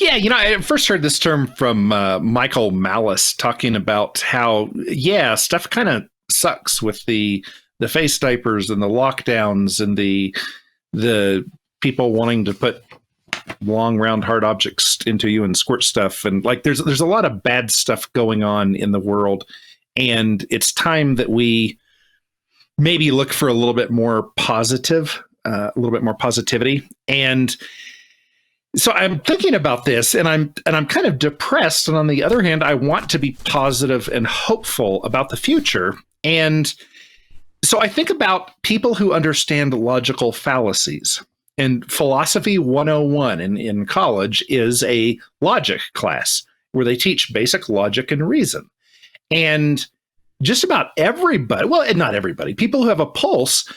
Yeah, I first heard this term from Michael Malice talking about how, yeah, stuff kind of sucks with the face diapers and the lockdowns and the people wanting to put long round hard objects into you and squirt stuff, and like there's a lot of bad stuff going on in the world, and it's time that we maybe look for a little bit more positivity. And so I'm thinking about this, and I'm kind of depressed, and on the other hand I want to be positive and hopeful about the future. And so I think about people who understand logical fallacies. And Philosophy 101 in college is a logic class where they teach basic logic and reason. And just about everybody, well, not everybody, people who have a pulse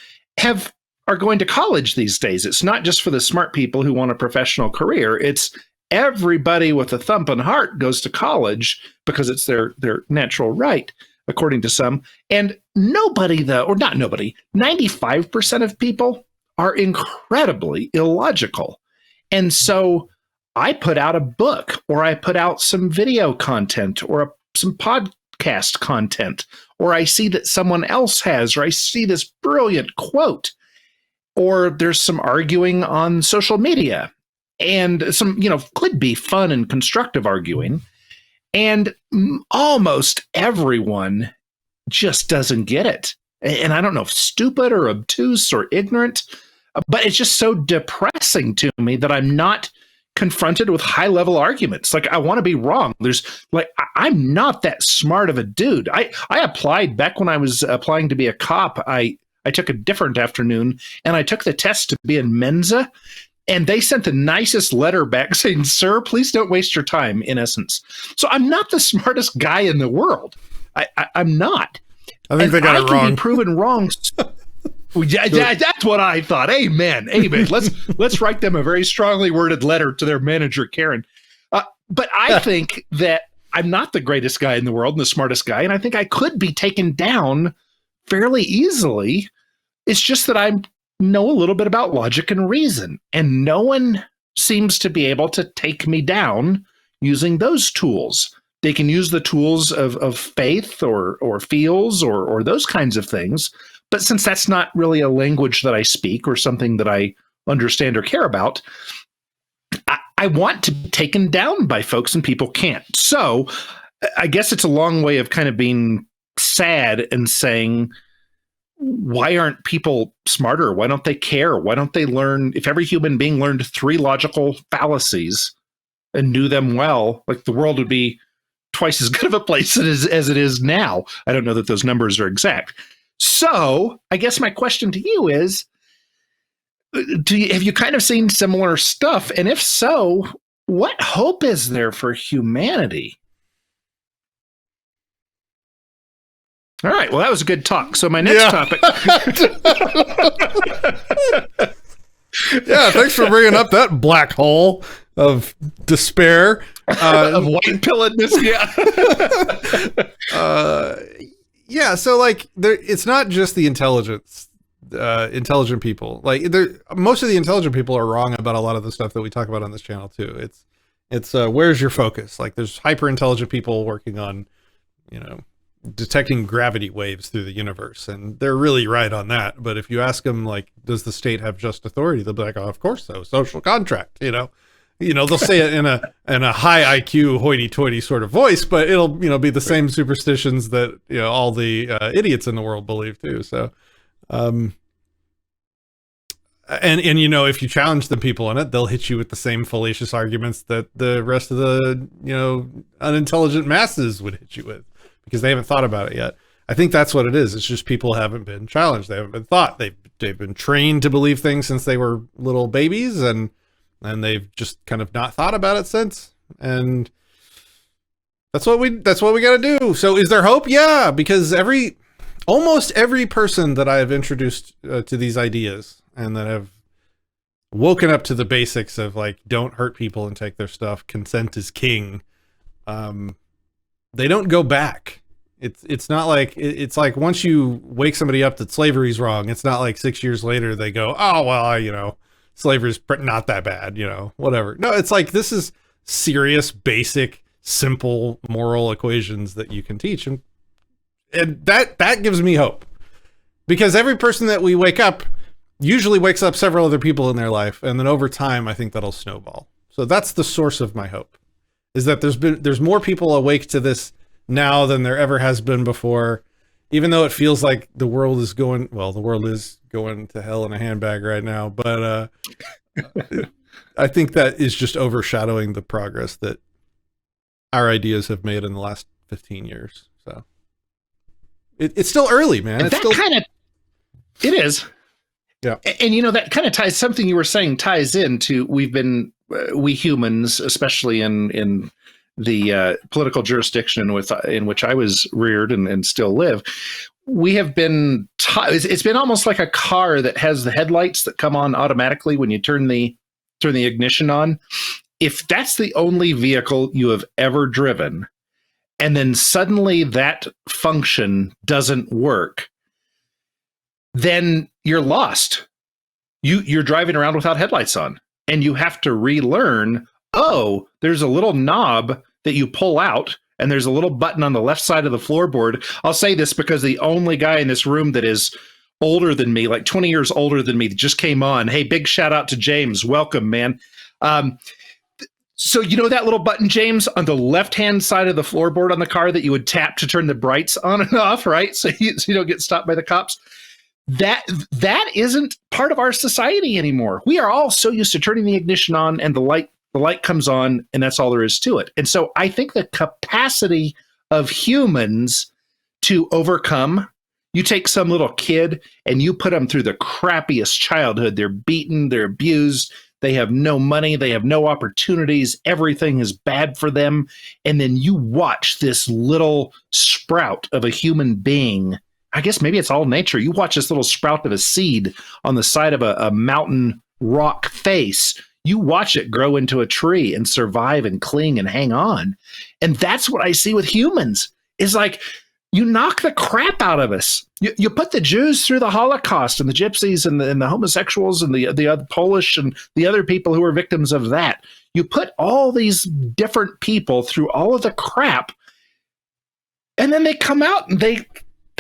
are going to college these days. It's not just for the smart people who want a professional career. It's everybody with a thumping heart goes to college because it's their natural right, according to some. And nobody, though, or not nobody, 95% of people are incredibly illogical. And so I put out a book, or I put out some video content, or some podcast content, or I see that someone else has, or I see this brilliant quote, or there's some arguing on social media, and some, could be fun and constructive arguing. And almost everyone just doesn't get it. And I don't know if stupid or obtuse or ignorant, but it's just so depressing to me that I'm not confronted with high level arguments. Like, I want to be wrong. I'm not that smart of a dude. I applied back when I was applying to be a cop. I took a different afternoon, and I took the test to be in Mensa, and they sent the nicest letter back saying, "Sir, please don't waste your time," in essence. So I'm not the smartest guy in the world. I'm not. I think they got it wrong. I can be proven wrong. Yeah, that's what I thought. Amen. Let's write them a very strongly worded letter to their manager, Karen. But I think that I'm not the greatest guy in the world and the smartest guy, and I think I could be taken down fairly easily. It's just that I know a little bit about logic and reason, and no one seems to be able to take me down using those tools. They can use the tools of faith or feels or those kinds of things. But since that's not really a language that I speak or something that I understand or care about, I want to be taken down by folks, and people can't. So I guess it's a long way of kind of being sad and saying, why aren't people smarter? Why don't they care? Why don't they learn? If every human being learned 3 logical fallacies and knew them well, like, the world would be twice as good of a place as it is now. I don't know that those numbers are exact. So I guess my question to you is, have you kind of seen similar stuff? And if so, what hope is there for humanity? All right. Well, that was a good talk. So my next topic. Yeah, thanks for bringing up that black hole of despair. Of white pilledness. Yeah. So like, it's not just the intelligent people. Like, most of the intelligent people are wrong about a lot of the stuff that we talk about on this channel too. It's where's your focus? Like, there's hyper intelligent people working on, detecting gravity waves through the universe, and they're really right on that. But if you ask them, like, does the state have just authority? They'll be like, oh, of course so. Social contract, they'll say it in a high IQ hoity-toity sort of voice, but it'll, be the same superstitions that, all the idiots in the world believe too. So, and if you challenge the people on it, they'll hit you with the same fallacious arguments that the rest of the, unintelligent masses would hit you with, because they haven't thought about it yet. I think that's what it is. It's just people haven't been challenged. They haven't been taught. They've been trained to believe things since they were little babies, and they've just kind of not thought about it since. And that's what we got to do. So is there hope? Yeah, because almost every person that I have introduced to these ideas and that have woken up to the basics of, like, don't hurt people and take their stuff, consent is king, they don't go back. It's not like, it's like once you wake somebody up that slavery's wrong, it's not like 6 years later they go, oh, well, slavery's not that bad, whatever. No, it's like, this is serious, basic, simple moral equations that you can teach. And that gives me hope, because every person that we wake up usually wakes up several other people in their life. And then over time, I think that'll snowball. So that's the source of my hope, is that there's more people awake to this now than there ever has been before. Even though it feels like the world is going to hell in a handbag right now. But I think that is just overshadowing the progress that our ideas have made in the last 15 years. So it's still early, man. It is. Yeah. And, that kind of ties, something you were saying ties into, we humans, especially in the political jurisdiction in which I was reared and still live, we have been it's been almost like a car that has the headlights that come on automatically when you turn the ignition on. If that's the only vehicle you have ever driven, and then suddenly that function doesn't work, then you're lost. You're driving around without headlights on, and you have to relearn, oh, there's a little knob that you pull out, and there's a little button on the left side of the floorboard. I'll say this because the only guy in this room that is older than me, like 20 years older than me, that just came on. Hey, big shout out to James. Welcome, man. So that little button, James, on the left-hand side of the floorboard on the car that you would tap to turn the brights on and off, right? So you don't get stopped by the cops. That isn't part of our society anymore. We are all so used to turning the ignition on and the light comes on, and that's all there is to it. And so I think the capacity of humans to overcome, you take some little kid and you put them through the crappiest childhood. They're beaten, they're abused, they have no money, they have no opportunities, everything is bad for them. And then you watch this little sprout of a human being. I guess maybe it's all nature. You watch this little sprout of a seed on the side of a mountain rock face. You watch it grow into a tree and survive and cling and hang on. And that's what I see with humans, is like, you knock the crap out of us. You put the Jews through the Holocaust, and the gypsies and the homosexuals and the other Polish and the other people who were victims of that. You put all these different people through all of the crap, and then they come out and they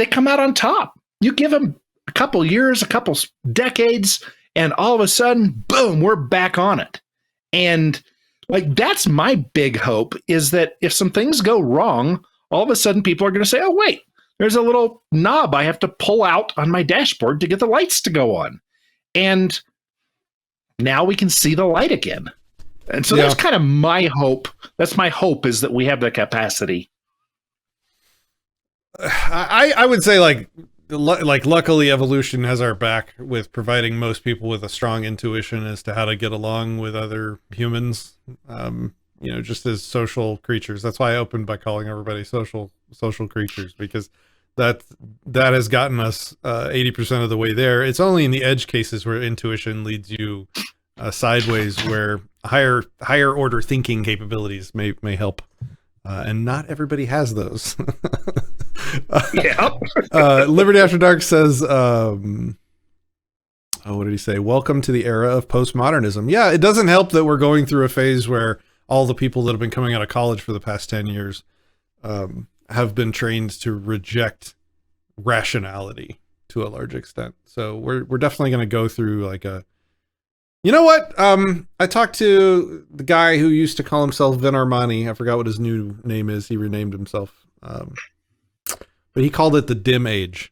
come out on top. You give them a couple years, a couple decades, and all of a sudden, boom, we're back on it. And like, that's my big hope, is that if some things go wrong, all of a sudden people are going to say, oh, wait, there's a little knob I have to pull out on my dashboard to get the lights to go on. And now we can see the light again. And so that's kind of my hope. That's my hope, is that we have the capacity. I would say like luckily evolution has our back with providing most people with a strong intuition as to how to get along with other humans, just as social creatures. That's why I opened by calling everybody social creatures, because that has gotten us 80% of the way there. It's only in the edge cases where intuition leads you sideways, where higher order thinking capabilities may help. And not everybody has those. Liberty After Dark says, what did he say? Welcome to the era of postmodernism. Yeah, it doesn't help that we're going through a phase where all the people that have been coming out of college for the past 10 years have been trained to reject rationality to a large extent. So we're definitely going to go through like a, you know what? I talked to the guy who used to call himself Vin Armani. I forgot what his new name is. He renamed himself. But he called it the dim age.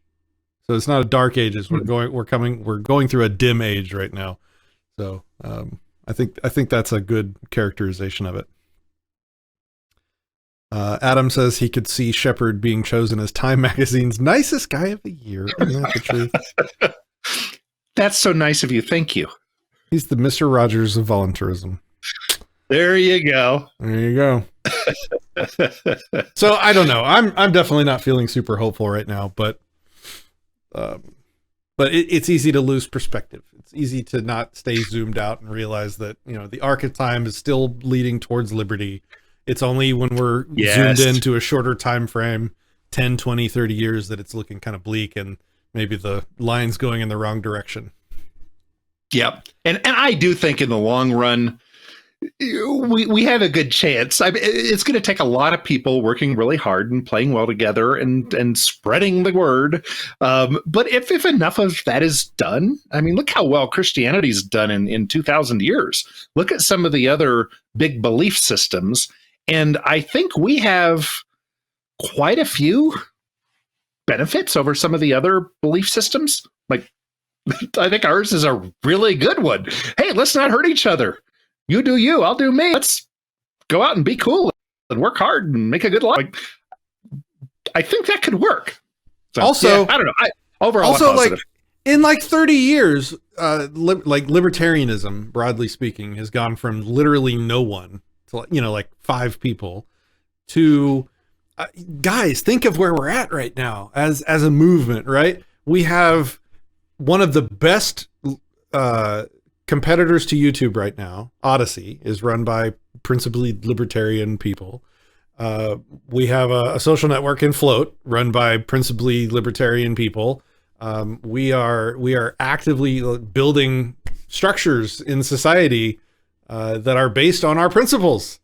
So it's not a dark ages. We're going through a dim age right now. So I think that's a good characterization of it. Adam says he could see Shepard being chosen as Time Magazine's nicest guy of the year. Isn't that the truth? That's so nice of you. Thank you. He's the Mr. Rogers of voluntarism. There you go. There you go. So I don't know. I'm definitely not feeling super hopeful right now, but it's easy to lose perspective. It's easy to not stay zoomed out and realize that, the arc of time is still leading towards liberty. It's only when we're zoomed into a shorter time frame, 10, 20, 30 years, that it's looking kind of bleak and maybe the line's going in the wrong direction. Yep. And I do think in the long run, we have a good chance. It's going to take a lot of people working really hard and playing well together and spreading the word. But if enough of that is done, I mean, look how well Christianity's done in 2,000 years. Look at some of the other big belief systems. And I think we have quite a few benefits over some of the other belief systems. Like, I think ours is a really good one. Hey, let's not hurt each other. You do you, I'll do me. Let's go out and be cool and work hard and make a good life. Like, I think that could work. So, also, yeah, I don't know. Overall, also, like in like 30 years, like libertarianism, broadly speaking, has gone from literally no one to, you know, like 5 people to guys. Think of where we're at right now as a movement, right? We have one of the best competitors to YouTube right now. Odysee is run by principally libertarian people. We have a social network in Float run by principally libertarian people. We are actively building structures in society that are based on our principles.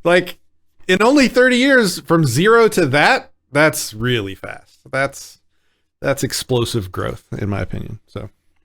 Like, in only 30 years from 0 to that, that's really fast. That's explosive growth, in my opinion. So